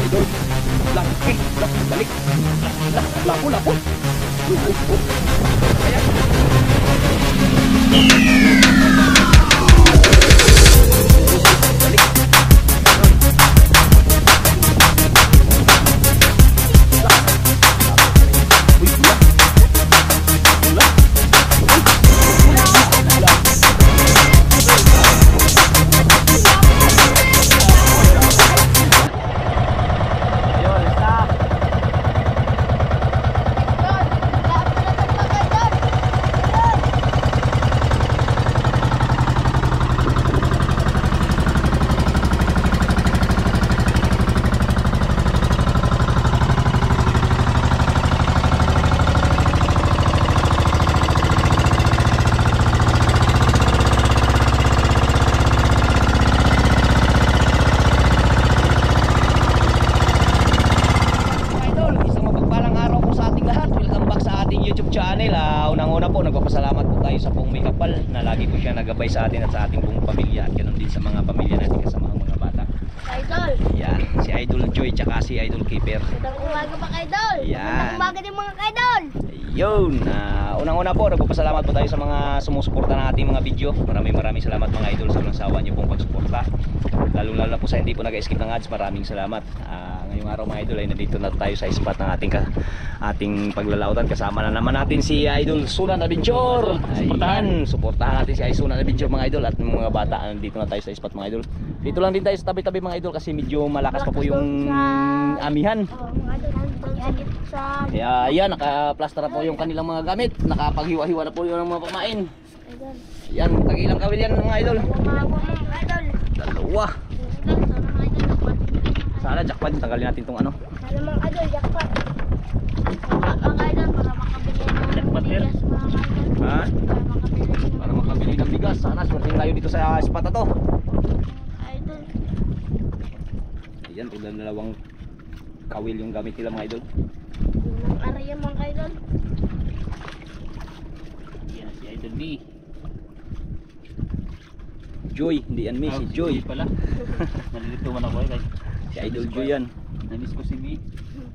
idol. Laki, laki, balik. Lapo, lapo. Ayan. Balik. Uy, ulat. Ulat. Unang-una po, nagpapasalamat po tayo sa pong may kapal na lagi po siya nagabay sa atin at sa ating pong pamilya at ganoon din sa mga pamilya natin kasama ang mga bata. Idol! Yan, si Idol Joy tsaka si Idol Keeper. Magandang umaga pa, Idol! Yan. Magandang umaga din mga Idol! Yun, unang-una po, nagpapasalamat po tayo sa mga sumusuporta ng ating mga video. Maraming salamat mga idol sa walang sawa niyo pong pagsuporta. Lalo na po sa hindi po nag-skip ng ads, maraming salamat. Ngayong araw mga idol ay nandito na tayo sa spot ng ating paglalautan. Kasama na naman natin si Idol Sunan Adventure. Suportahan natin si Idol Sunan Adventure mga idol at mga bata. Nandito na tayo sa spot mga idol. Dito lang din tayo sa tabi-tabi mga idol kasi medyo malakas pa po yung amihan. Kaya yan, naka-plaster na po yung kanilang mga gamit. Nakapaghiwa-hiwa na po yung mga pamain. Yan, tag-ilang kawil yan mga idol. Dalawa. Sana jackpot, tanggalin natin itong ano. Sana mga Idol, jackpot. Mga Idol, para makabili ng bigas mga Idol. Ha? Para makabili ng bigas. Sana swerting tayo dito sa spot na to. Idol. Ayan, ulan dalawang kawil yung gamit nila mga idol. Yung area mga Idol. Yan si Idol B. Joy, hindi yan si Joy pala. Nalilito man ako guys. Si Idol Joy yan. Namiss ko si B.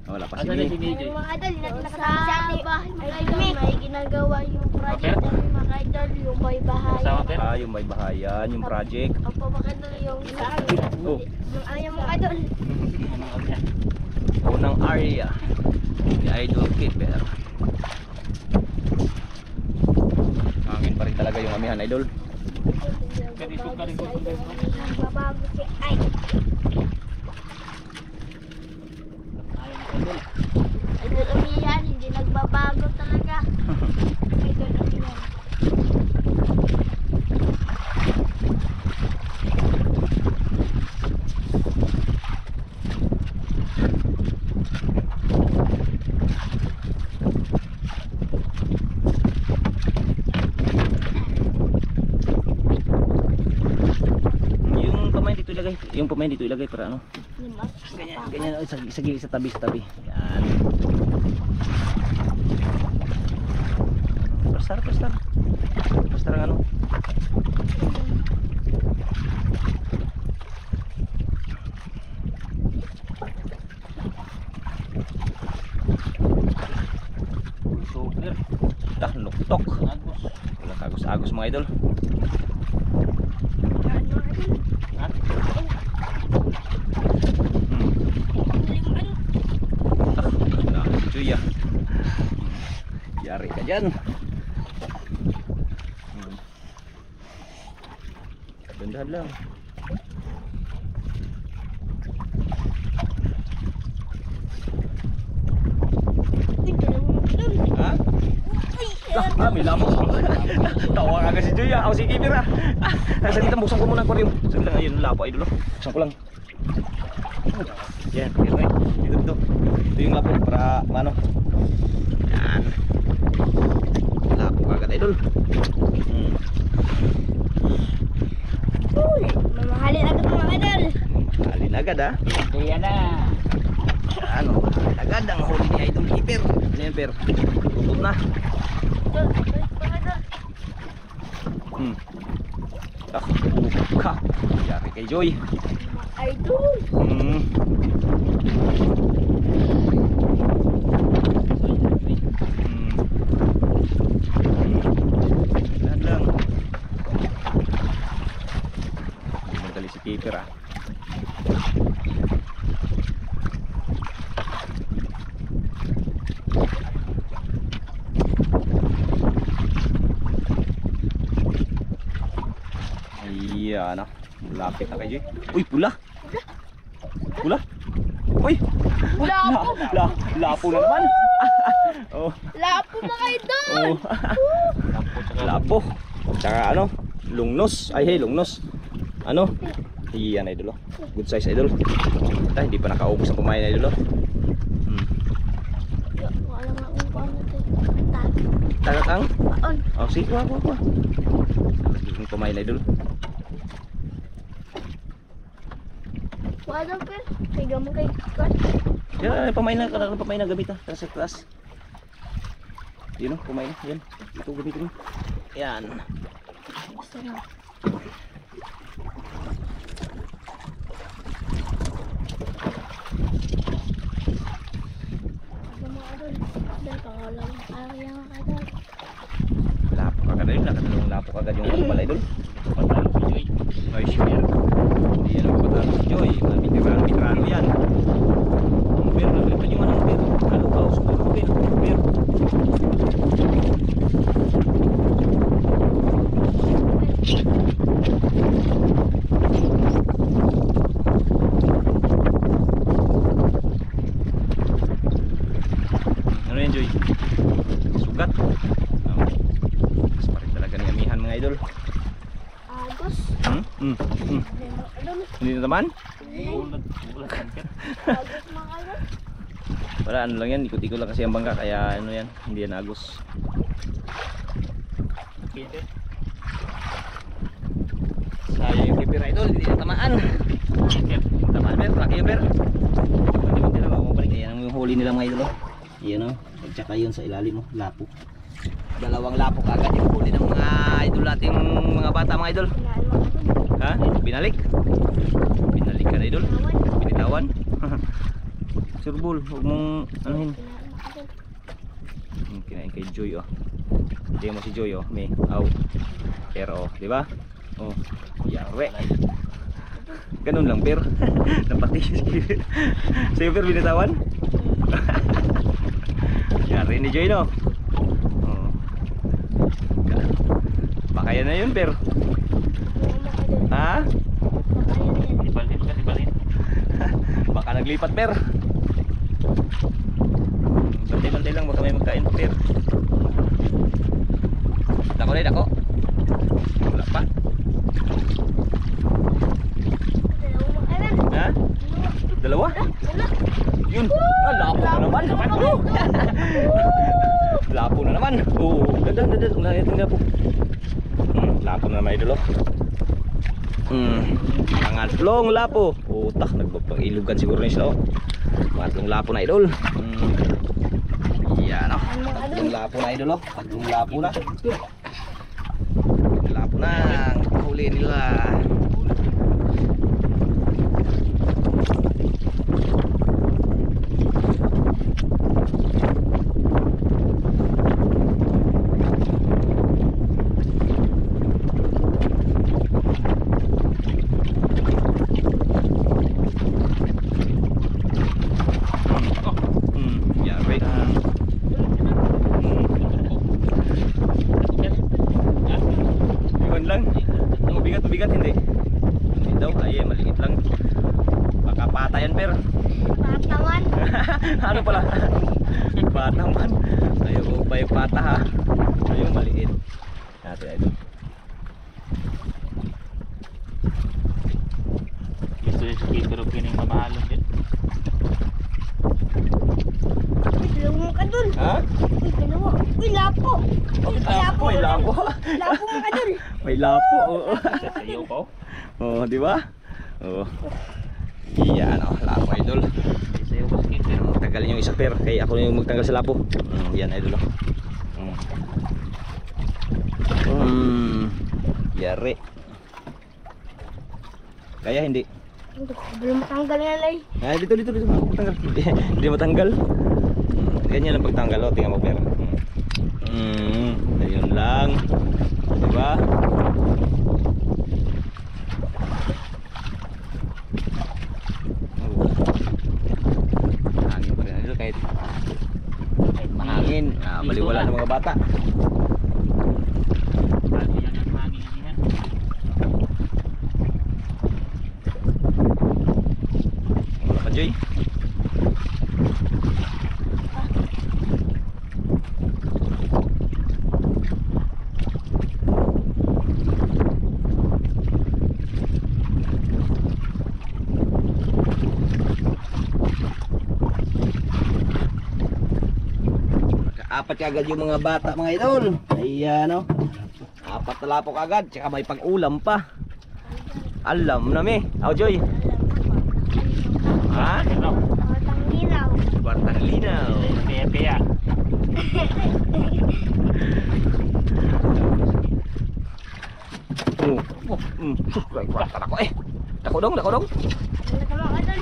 Wala pa si Asan na B. si B? Yung mga Idol, hindi natin nakasama si ate. Mga Idol, may ginagawa yung project namin mga Idol, yung may bahayan. Yung may bahayan, yung project. Opo mga Idol, yung saan. Oh. Yung area mga Idol. Unang area ni Idol Keeper. Hangin pa rin talaga yung amihan idol. Nagbabago si Idol. Idol umiyan, hindi nagbabago talaga. Idol umiyan. Yung pamain dito ilagay para ano? Ganyan, sa tabi. Yan. Pastar ang ano? Super. Nuktok. Wala kagos-agos mga idol. Juya. Yari ka dyan. Gandahan lang. Ha? May lamok. Tawa ka kasi Juya. Ako si Keeper ha. Saglit lang, buksan ko muna ang aquarium. Saglit lang, ayun, lapo idol. Buksan ko lang. Yan, okay. Dito. Ito yung lapo para ano. Yan. Lapo kagad idol. Uy, mamahalin agad mga Idol. Mahalin agad ha. Kaya na. Ano, mahalin agad ang huli ni Idol Keeper. Ano yan, Per? Tutot na. Idol, mga Idol. Ka. Yari kay Joy. Idol. Lapit na kay Joy. Uy, pula. Pula. Uy. Lapo. Lapo na naman. Oh. Lapo mga idol. Oh. Lapo. Tsaka ano? Lungnos. Ay, hey, lungnos. Ano? Iyan idol. Oh. Good size idol. Ay, hindi pa nakaubos ang kumain idol. Oh. Wala nga kung paano ito. Tagak ang? Paon. Oh, sige, wag. Yung kumain idol. Wala pa. Tiga mo kay Kwan. Yan, pamain na gamit ha. Tara sa class. Yun o, pamain na. Yan. Ito gamitin mo. Yan. Gusto na. Lapo kagad yun. Nakatalong lapo kagad yung ano pala idol. Patalo si Joy. Ay, sure. Hindi yan ang patalo si Joy. Mitrano yan. Pero nagalipan yung ano pero. Halo siguro pero. Ano yan Joy? Sugat. Mas pa rin talaga ni amihan mga idol. Agos. Hindi na naman? Ulat angker. Agos mga idol. Wala, ano lang yan, ikot-ikot lang kasi ang bangka, kaya ano yan, hindi yan agos. Kinte. Sayang yung keeper idol, hindi na tamaan. Angker. Tamaan ber, laki yung ber. Hindi na mabalik. Ayan ang yung huli nila mga idol. Ayan o, at saka yun sa ilalim mo, lapo. Dalawang lapo kagad yung huli ng mga idol nating mga bata mga idol. Pinaan mga idol. Ha? Binalik? Binalik ka na idol? Binitawan? Surbol, huwag mong anuhin. Pinaan mga idol. Kinain kay Joy oh. Hindi mo si Joy oh, may aw. Pero oh, di ba? Oh, yare. Ganun lang per. Napati si Sa'yo per binitawan? Yare ni Joy no. Oh. Baka yan na yun per. Mga idol. Ha? Baka yan yan. Ibalin. Baka naglipat per. Bantay-bantay lang, baka may magkain per. Dako na, dako. Wala pa. Dalawang mga idol. Ha? Dalawa? Wala. Yun. Ah, lapo na naman. Lapo na naman. Oo, dadan. Wala natin lapo. Lapo na naman idol. Pangatlong lapo. Utak, nagpapang-ilugan siguro na sila. Pangatlong lapo na idol. Yan o. Tatlong lapo na idol. Tatlong lapo na. Lapo na. Huli nila. Yari. Iwan lang. Mabigat hindi. Hindi daw, ay maliit lang. Baka patayan per. Patawan. Ano pala? Pataman. Ayaw ko pa yung pata ha. Ayaw maliit. Natin ito. Gusto yung skipper o kining mamahalon din. Dalawang mga idol. Ha? Uy, dalawa. Uy, lapo. Lapo. May lapo. Lapo mga idol. May lapo. Oo. Sa iyo pa. Oo, di ba? Oo. Iyan oh, lapo idol. Sa iyo pa skipper. Tanggalin yung isa per. Kaya ako yung magtanggal sa lapo. Yan idol oh. Yari. Kaya hindi. Belum matanggal nga lay. Ah, dito matanggal. Hindi matanggal. Ganyan ang pagtanggal oh, tingnan mo per. Ayun lang. Di ba? Hangin pa rin idol kahit mahangin. Baliwala ng mga bata. Ano yan ang hangin yan? Joy. Apat kagad yung mga bata mga idol. Ayan o. Apat na lapok agad. Tsaka may pang-ulam pa. Alam na me. Aw Joy. Ha? Ano? Batang linaw. Kwartang linaw. Kaya. Kwartan ako eh. Dako dong. Ano ka mga idol?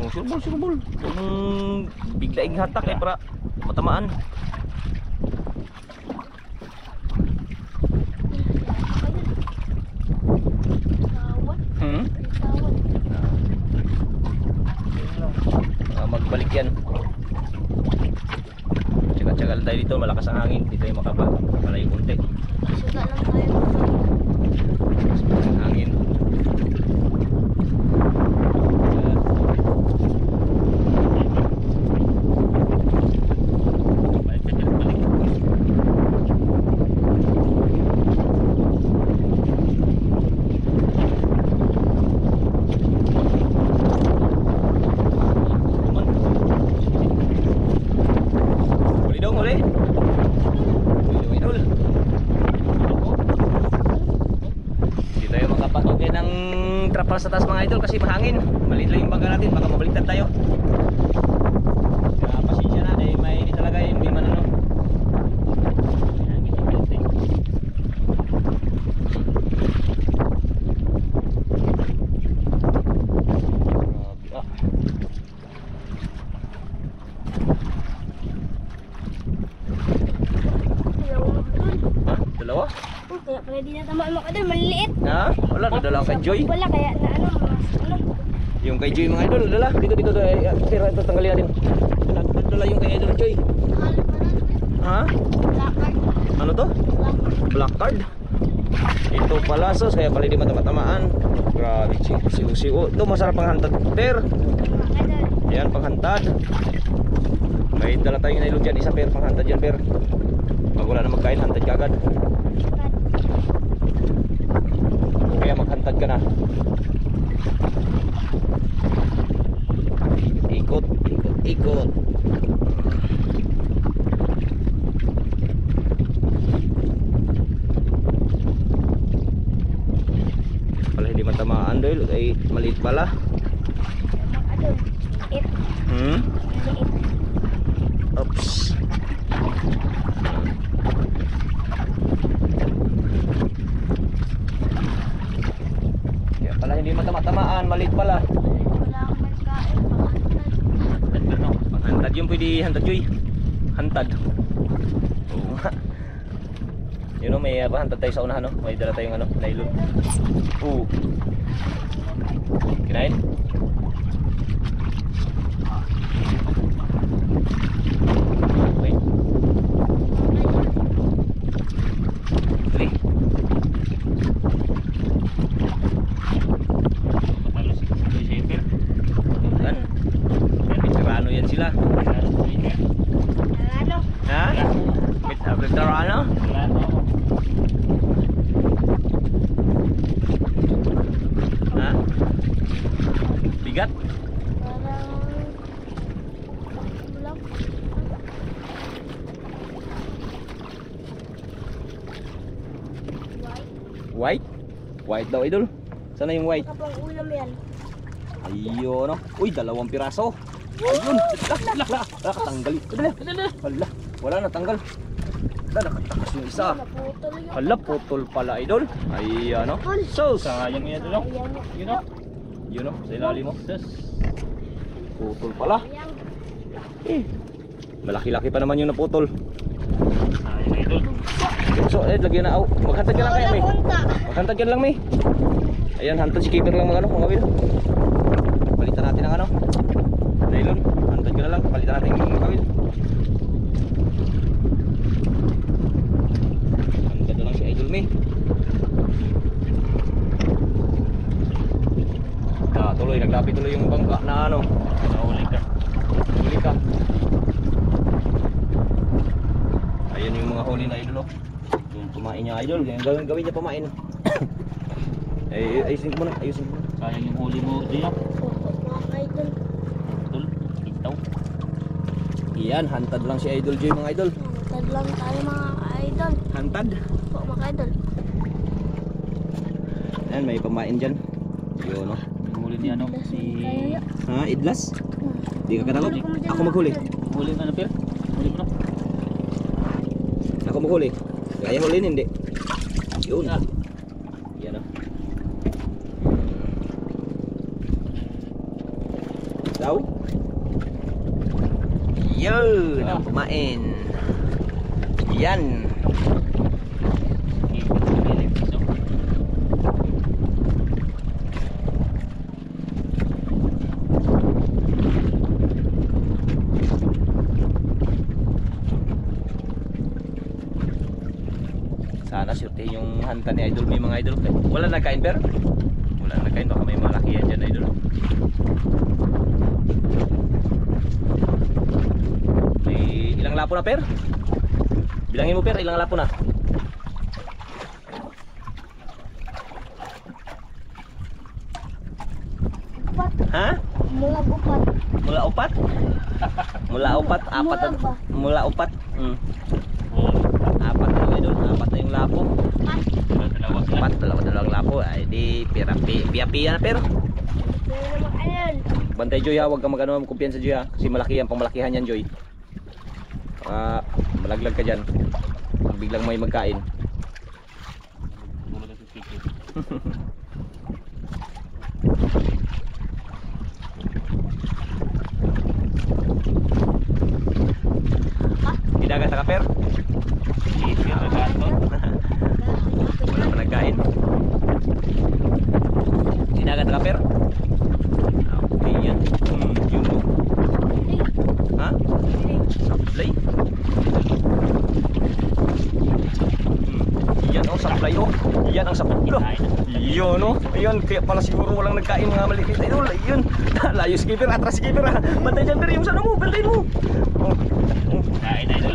Oh, surbol. Biglaing hatak eh para matamaan. Tawad. Hmm? Tawad. Magbalik yan. Tsaga-tsagal tayo dito, malakas ang hangin. Dito tayo makapalayo kunti. Suga lang tayo. Malakas ang hangin. Balik ka dyan, balik. Huli dong, huli. Huli, idol. Hindi tayo makapatugin ng trapal sa taas mga idol kasi mahangin. Maliit lang yung bangka natin, baka mabaliktad tayo. Kaya pasensya na, dahil mainit talaga yun, hindi man ano. Grabe, ah. Ha? Dalawa? Kaya pala di natamaan mga idol. Maliliit. Ha? Wala, nadala kay Joy. Wala kaya na ano. Ano? Yung kay Joy mga idol, dala. Dito. Tira, ito, tanggalin natin. Dala yung kay idol Joy. Ha? Lakad. Ano to? Black card. Ito pala sos, kaya pala di matama-tamaan. Grabe, siu-siu. Ito masarap pang hantad. Per. Mga idol. Yan, pang hantad. May dala tayong nailog dyan. Isa per, pang hantad yan per. Pag wala na magkain, hantad ka agad. Kaya maghantad ka na. Ikot. Pala hindi matamaan dahil ay maliit pala. Mga idol. Maliit. Hmm? Maliit. Oops. Kaya pala hindi matama-tamaan, maliit pala. Wala akong magkain. Pakantad. Ano? Hantad yung pwede hantad Joy. Hantad. Oo nga. Yun o, may hantad tayo sa unahan no? May dala tayong ano, nylon. Oo. Kinain? Okay. Dali. Matalo si Shaper. Yan. Veterano yan sila. Ano? Ha? Veterano? Ha? Bigat? Parang... Ulam. White. White? White daw idol. Sana yung white? Kapang ulam yan. Ayun no. Uy, 2 piraso. Ayun. Nakatanggal. Hala. Wala natanggal. Wala, nakatakas yung isa. Naputol yun. Hala, putol pala idol. Ayan no. Sus. Sayang yan dito. Ayan. You know? Yun no, sa ilalim mo. Sus. Putol pala. Ayan. Eh. Malaki-laki pa naman yung naputol. Sayang idol. So, lagyan na. Maghantad ka lang kaya, May. Punta. Maghantad ka lang, May. Ayan, hantad si keeper lang mga kawil. Palitan natin ang ano. Nylon. Hantad ka na lang. Palitan natin yung kawil. Hantad na lang si Idol May. Tuloy. Naglapit tuloy yung bangka na ano. pamain niya idol. Gawin niya pamain. Ayusin ko muna. Sayang yung huli mo, Joy. Opo, mga ka-idol. Idol, ikaw. Iyan, hantad lang si Idol Joy mga idol. Tad lang tayo mga ka-idol. Hantad. Opo, mga ka-idol. Ayan, may pamain dyan. Yun, no? Yung huli ni ano, si... Kaya, Ha, idlas? Di ka katakot? Ako maghuli. Huli mo ano, Per? Huli mo na. Ako maghuli. Kaya hulin, hindi. Yun. Yan, no? Daw? Yun, ang pamain. Yan. Sana surtihin yung hanta ni Idol, may mga idol. Wala nagkain, Per? Wala nagkain, baka may malaki yan dyan, Idol. May ilang lapo na, Per? Bilangin mo, Per, ilang lapo na? upat. Ha? Mula upat. Mula upat? Mula upat, apat na. Mula ba? Mula upat. Apat na, Idol, apat na yung lapo. Dalawa sila. Apat, dalawang lapo. Ay, di, piya-piya na, Per. Pero naman ayun. Bantay Joy ha, huwag kang mag-ano, kumpiyansa Joy ha. Kasi malaki yan, pangmalakihan yan Joy. Malaglag ka dyan. Biglang may magkain. Mula na si Kiki. Didagat ka, Per? Kiki, nagato. Wala pa nagkain. Didagat ka, Per? Okay yan. Yun o. Ha? Supply? Yan o, supply o. Yan ang supply. Yun o. Ayun, kaya pala siguro walang nagkain mga maliit. Ayun, ayun. Layo si Keeper, atras si Keeper ha. Bantay dyan, Per, yung sana mo, bantay mo. Kain, Idol.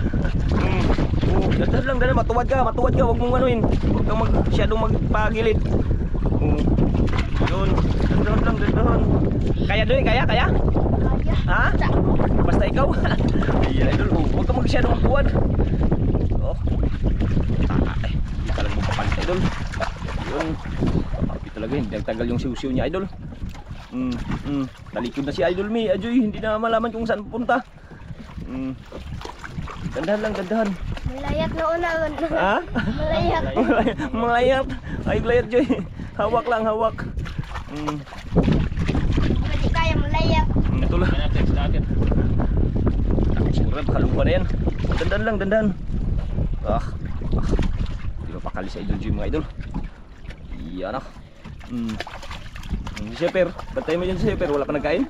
Dahan lang, dahan, matuwad ka, huwag mong anuin. Huwag kang masyadong magpagilid. Yun, dahan. Kaya doon, kaya? Kaya. Ha? Basta ikaw. Ayan, Idol, huwag kang masyadong magpuwad. Oh, hindi talagang magpapalit, Idol. Yun, papi talaga yun, tagal yung siw-siw niya, Idol. Talikod na si Idol May, Ajoy, hindi na malaman kung saan pupunta. Dandahan lang, dandahan. Malayat na una. Ha? Malayat. Malayat. Ay, layat, Joy. Hawak lang, hawak. Hindi kaya malayat. Ito lang. Kaya text natin. Surab, halupa na yan. Dandahan lang, dandahan. Di ba pakali sa Idol Joy, mga Idol? Yan ah. Si Sheper, bantay mo dyan si Sheper. Wala pa nagkain?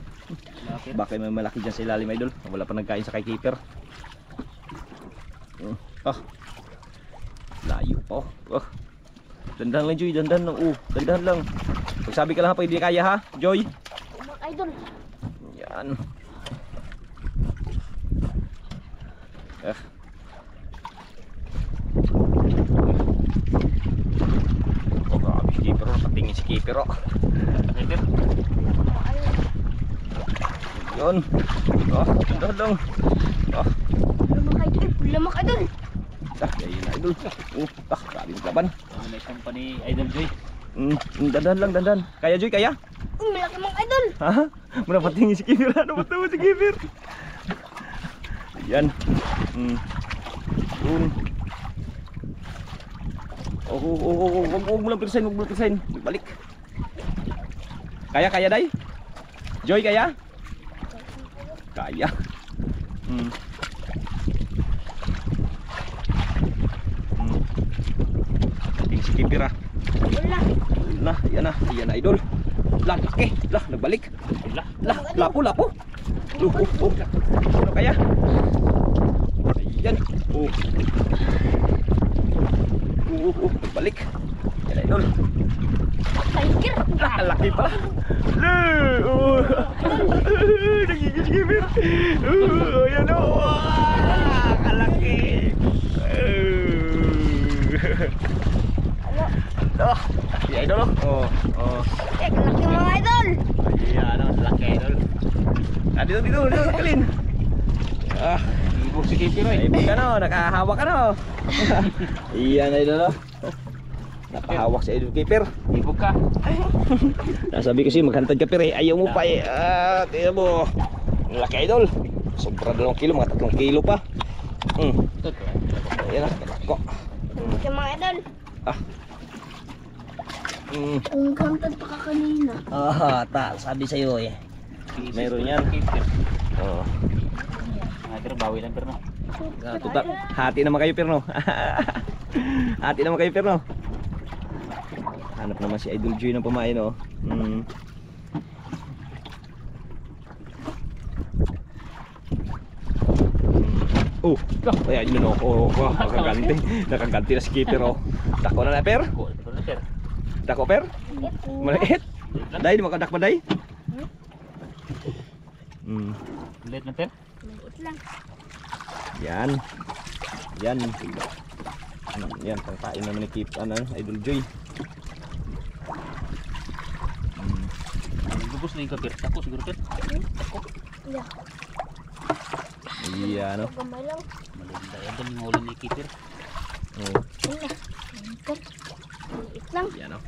Baka may malaki dyan sa ilalim, Idol. Wala pa nagkain sa kay Keeper. Layo pa. Dandahan lang, Joy, dandahan lang. Dandahan lang. Pag sabi ka lang ha, pag hindi kaya ha, Joy. Mga idol. Yan. Grabe si Keeper, patingin si Keeper. Yun. Dandahan lang. Mga idol. Mga idol. Yun na, Idol. Grabe yung laban. May company Idol Joy. Dandahan lang, dandahan. Kaya, Joy, kaya? Malaki mga idol. Ha? Muna patingin si Keeper. Ano ba ito si Keeper? Yan. Yun. Huwag mo lang pirsain, huwag mo lang pirsain. Balik. Kaya, Day? Joy, kaya? Kaya. Patingin si Keeper ha. Wala. Yan na, Idol. Laki, nagbalik. Lapo. Ano kaya? Ayan. Nagbalik. Yan, Idol. Tiger. Laki pala. Nagigis Keeper. Ayan o. Kalaki. Oh, si idol oh. Oh. Eh, kalaki mga idol. Ayan, ano, laki idol. Ah, dito, kalin. Ah, Ibog si Kipi ay, Roy. ka no, nakahawak ka no. Iyan idol oh. Nakahawak si idol keeper. Ibog ka. Nasabi ko siya maghantad ka pero ayaw mo pa eh. Ah, tingnan mo. Ang laki idol. Sobra 2 kilo, mga 3 kilo pa. Ayan na, ko. Kalaki mga idol. Ah. Ang kantad pa ka kanina. Sabi sa'yo eh. Meron yan. Oo. Pero bawi lang pero no. Hati naman kayo Perno. Hati naman kayo Perno. Hanap naman si Idol Joy ng pamain oh. Oh, ayan yun oh. Nakaganti na si keeper oh. Dako na Per. Dako Per. Maliit. Dahil makadak pa dahil. Ulit na pero. Maliit lang. Yan. Yan. Yan, pangkain naman ni Idol Joy. Gubos na yung kapir. Tako siguro pero. Yeah. Iya no. Gamay lang. Maliit na yan yung ulo ni Kipi. Oh, Wala. Maliit lang. yan no.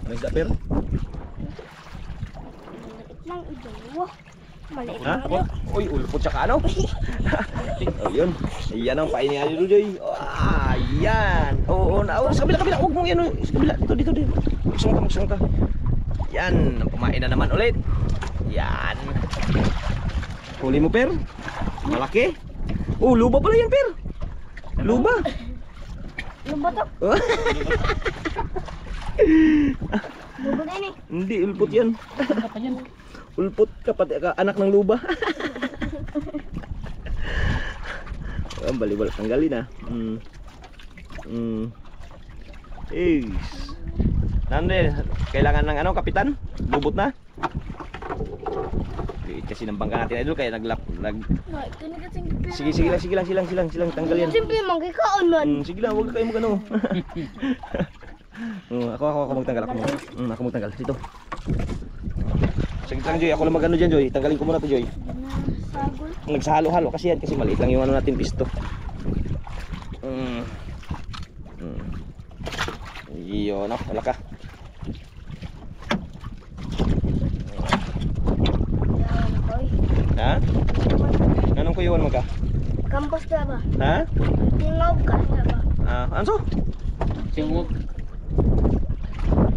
Ano isda Per? Maliit lang. Idalawa. Maliit Ha? lang yun. Uy, ulpot tsaka ano? Oh, yun. Iyan ang pain ni Idol Joy. Ah, yan. Oo, sa kabila. Huwag mong yan. Sa kabila. Dito. Magsang ka. Yan. Ang pumain na naman ulit. Yan. Huli mo, Per. Malaki. Oh, luba pala yan, Per. Luba. Ano ba to? Luba na eh. Hindi, ulpot yan. Ulpot anak ng luba. Ang balibal tanggalin ah. Nande, kailangan ng ano, kapitan? Bubot na. Liit kasi ng bangka natin idol kaya Sige lang tanggal yan. Simple manggikaon man. Sige lang, huwag kayo magano. Ako magtanggal ako magtanggal dito. Sige lang Joy, ako lang magano diyan Joy. Tanggalin ko muna to Joy. Sagol. Nagsahalo-halo kasi yan kasi maliit lang yung ano natin pisto. Iyo no, wala ka. Yan, boy. Ha? Anong kuyuan mo ka? Campus na ba? Ha? Tingaw ka na ba? Anso? Singwag.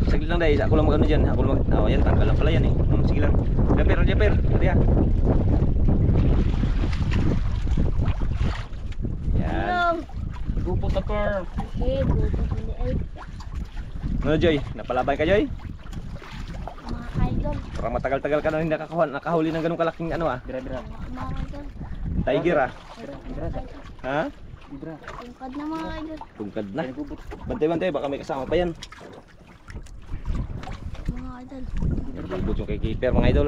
Sige lang dahil ako lang magano diyan. Ako lang yan tanggal lang pala yan eh. Sige lang. Japer. Tadi ah. Yan. Long. Gupot na per. Eh, buto ni ay. Ano Joy? Napalabay ka Joy? Mga kaidol. Parang matagal-tagal ka na hindi nakahuli ng ganung kalaking ano ah. Bira. Mga kaidol. Tiger ah. Ha? Bira. Tungkad na mga kaidol. Tungkad na. Bantay-bantay baka may kasama pa yan. Mga kaidol. Bubot yung kay keeper mga idol.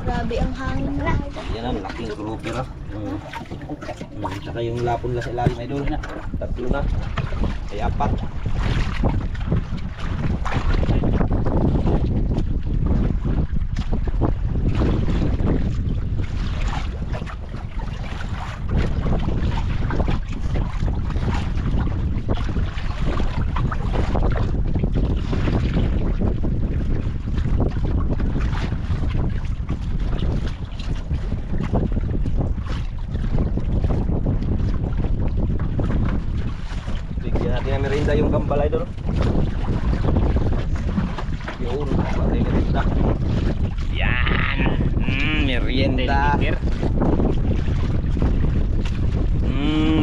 Grabe ang hangin na. Yan ang laking grouper ah. Tsaka yung lapon na sa ilalim idol. Tatlo na. Ay 4. Bigyan natin ng merienda yung gambal idol. Yun, pati merienda. Yan! Merienda. Kipi.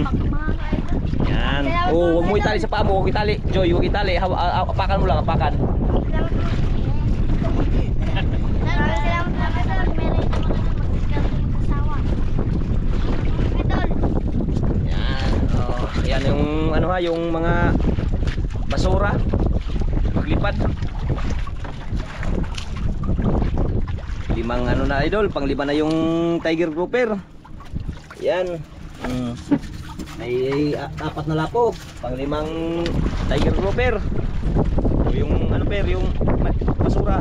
Mga kaidol. Yan. Oh, huwag mo itali sa paa mo, huwag itali. Joy, huwag itali. Apakan mo lang, apakan. Salamat. Meron ito mag-asawa. Idol. Yan. Oh, yan yung ano ha, yung mga basura. Maglipad. 5 ano na idol, pang 5 na yung tiger grouper. Yan. Ay apat na lapo. Panglimang tiger grouper. O yung ano per, yung basura.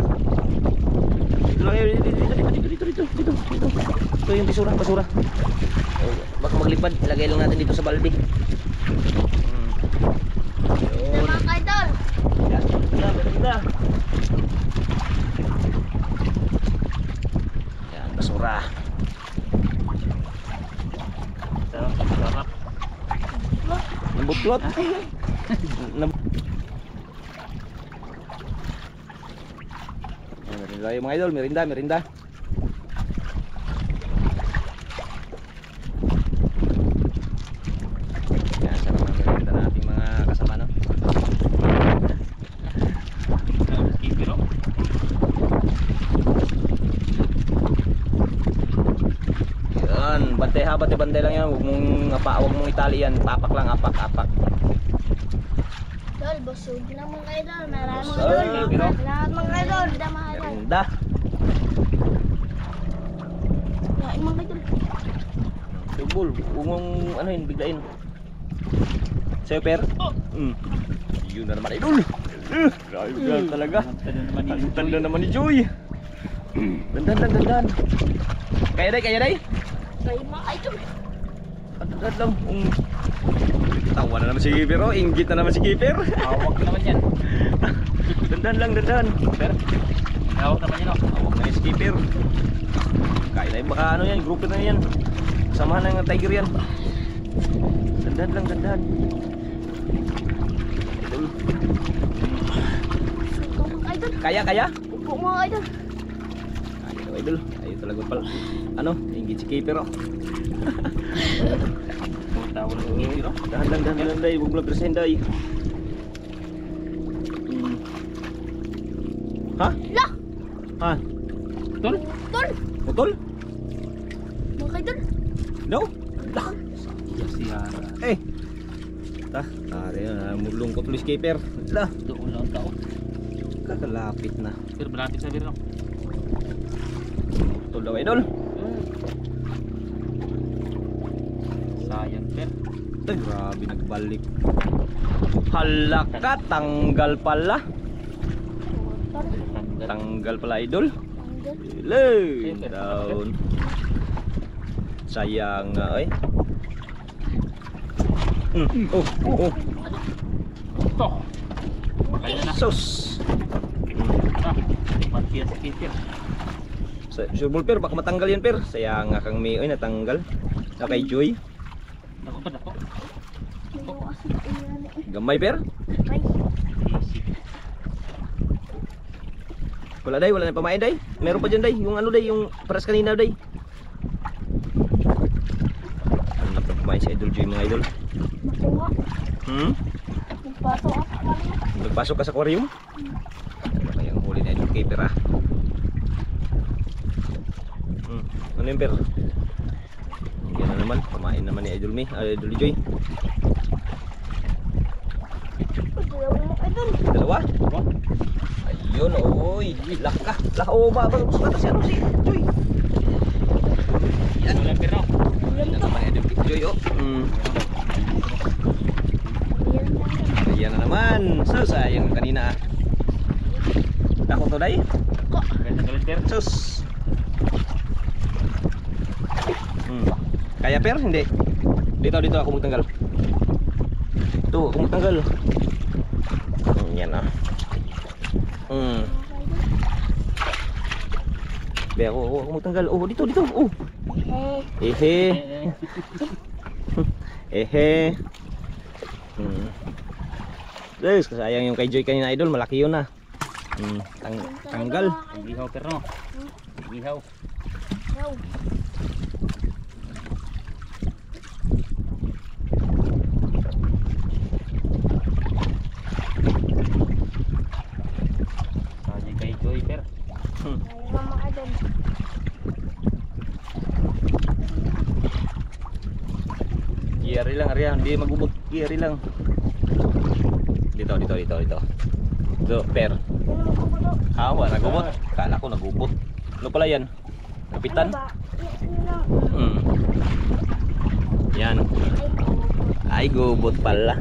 Dito. Ito yung basura. O, baka maglipad, ilagay lang natin dito sa balde. Yun. Mga kaidol. Yan, maganda. Yan, basura. Sarap. Yung buklot. Merinda yung mga idol, merinda. Yan, sarap ang merinda na ating mga kasama, no? Keeper oh. Yan, bantay lang yan. Huwag mong itali yan. Papak lang, apak. Dol, busog na mga kaidol. Maraming Busog. mga idol. Lahat mga kaidol. Merinda. Kain mga kaidol. Tubol, huwag mong ano yun, biglain. Sa'yo, per? Yun na naman, idol. Grabe talaga. Ang tanda naman ni Joy. Dandan. Kaya day. Kain mga kaidol. Dandan lang. Tawa na naman si Keeper, oh. Inggit na naman si Keeper. Hawak naman yan. Dandan. Per. Hawak naman yan oh. Huwag na yung si Keeper. Kaya day, baka ano yan, grouper na yan. Samahan na yung tiger yan. Dandan. Idol. Ito mga kaidol. Kaya? Upo mga kaidol. Idol. Ayun talaga pala. Ano, inggit si Keeper, oh. Tawag ng keeper oh. Dahan day, huwag mo lang present day. Ha? Lah! Ha? Tol. Dol! Utol? Mga kaidol. No? Dah. Siyara. Eh. Tari na, mulong ko tuloy si Keeper. Dah. Doon lang ang tao. Kakalapit na. Per, malapit sa bir no. Utol daw, idol. Sayang per. Ito, grabe nagbalik. Hala ka, tanggal pala. Tanggal pala, idol. Lay, down. Sayang nga, eh. Oh. Ito. Kaya na. Sus. Matiya si keeper. Sure, per, baka matanggal yan, per. Sayang nga kang may, natanggal. Sa kay Joy. Ako pa ako. Gamay, per. Wala na pamain day. Meron pa dyan day, yung ano day, yung paras kanina day. Ano na pa pamain si Idol Joy, mga idol? Nagpasok ka sa aquarium? Ano kayang huli na Idol Keeper, ah? Ano yung per? Yan na naman, pamain naman ni Idol Idol Joy. Dalawa? Ayun, oy. Laka. Oh, bagus si ano si Joy. Yan. Wala per no. Yan naman Idol Joy, oh. Ayan na naman. Sayang kanina. Takot to day? Ganda galit per. Sus. Kaya per? Hindi. Dito ako magtanggal. Ito, ako magtanggal. Yan na. Be, ako magtanggal. Oh, dito. Oh. Ehe. Guys, sayang yung kay Joy kanina, idol, malaki yun na. Tanggal. Ihaw per no. Ihaw. Saji kay Joy per. Mama kaidol. Giyari lang, Arya, hindi magubot. Giyari lang. Dito. Dito, per. Wala nagubot. Kala ko nagubot. Ano pala yan? Kapitan? Yan. Ay, gubot pala.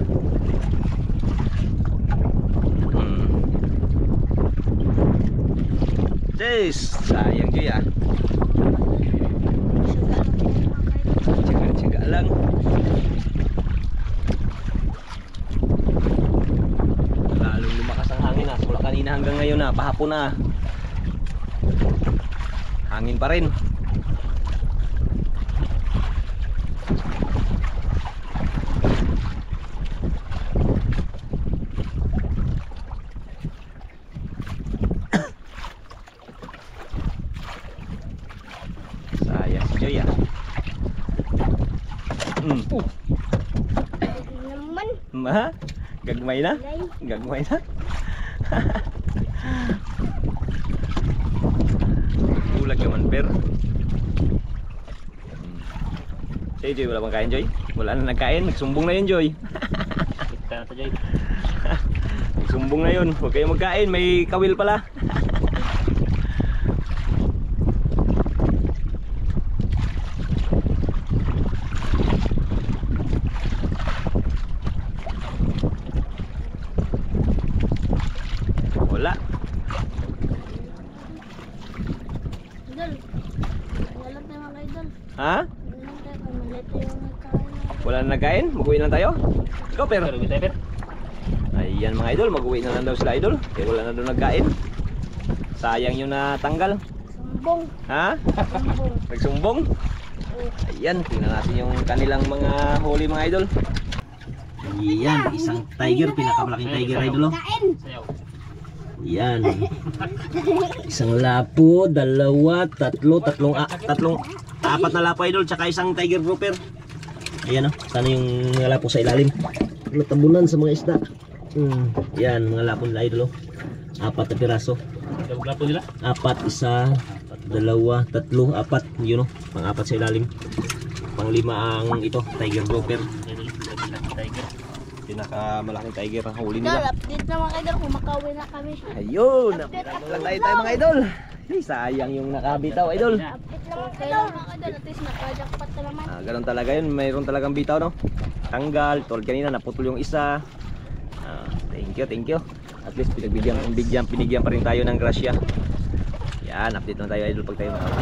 Jeez, sayang Joy ah. Tsaga lang. Lalong lumakas ang hangin ah. Mula kanina hanggang ngayon na, pahapon na. Hangin pa rin. Sayang si Joy ah. Naman. Ma, gagmay na? Lay. Gagmay na? Bulag naman per. Say Joy, wala bang kain Joy? Wala na nagkain, nagsumbong na yun Joy. Kita na to, Joy. Nagsumbong na yun, huwag kayo magkain, may kawil pala. Wala. Idol. Walang tayo mga idol. Ha? Walang tayo kung malit yung nagkain. Wala na nagkain? Mag-uwi lang tayo? Ikaw pero. Pero tayo, per. Ayan mga idol, mag-uwi na lang daw sila idol. Kaya wala na daw nagkain. Sayang yung natanggal. Sumbong. Ha? Sumbong. Nagsumbong? Ayan, tingnan natin yung kanilang mga huli mga idol. Ayan, isang tiger, pinakamalaking tiger idol oh. Kain. Sayaw. Yan. Isang lapo, dalawa, tatlong, apat na lapo idol, tsaka isang tiger grouper. Ayan o, sana yung mga lapo sa ilalim. Tabunan sa mga isda. Yan, mga lapo nila idol o. Apat na piraso. Gabog-lapo nila. Apat, isa, dalawa, tatlo, apat. Yun o, pang-apat sa ilalim. Pang-lima ang ito, tiger grouper. Tiger. Pinakamalaking tiger ang huli Idol, nila. update na mga idol kung makauwi na kami. Ayun, lang tayo mga idol. Ay, sayang yung nakabitaw idol. Update lang mga idol. Mga idol, at least nakajakpat na naman. Ganun talaga yun, mayroon talagang bitaw no. Tanggal, tulad kanina naputol yung isa. Thank you. At least pinigyan pa rin tayo ng grasya. Yan, update lang tayo idol pag tayo makauwi.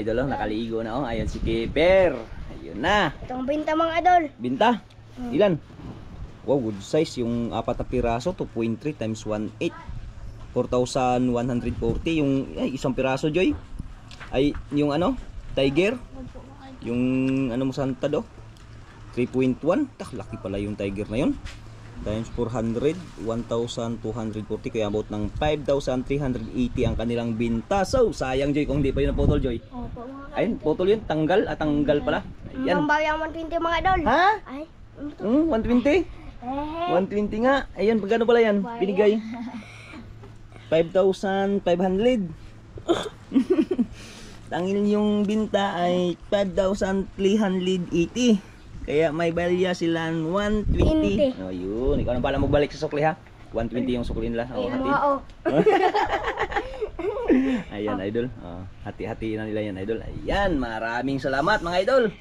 Idol oh, nakaligo na oh. Ayan si Keper. Ayun na. Itong binta mga idol. Binta. Ilan? Wow, good size yung apat na piraso, 2.3 times 1.8. 4,140 yung isang piraso Joy. Ay yung ano? Tiger. Yung ano mo santa do? 3.1. Tak laki pala yung tiger na yun. Times 400, 1,240 kaya about ng 5,380 ang kanilang binta. So, sayang Joy kung hindi pa yun naputol Joy. Opo mga Ayun, putol yun, tanggal at tanggal pala. Ayan. Ang bayang 120 mga idol. Ha? Ay, 120? 120 nga. Ayan, pagkano pala yan? Pinigay. 5,500. Tangil yung binta ay 5,380. Kaya may balya sila 120. Oh, yun. Ikaw na pala magbalik sa sukli ha. 120 yung sukli nila. Oh, hati. Ayan, idol. Oh, hati-hati na nila yan, idol. Ayan, maraming salamat mga idol.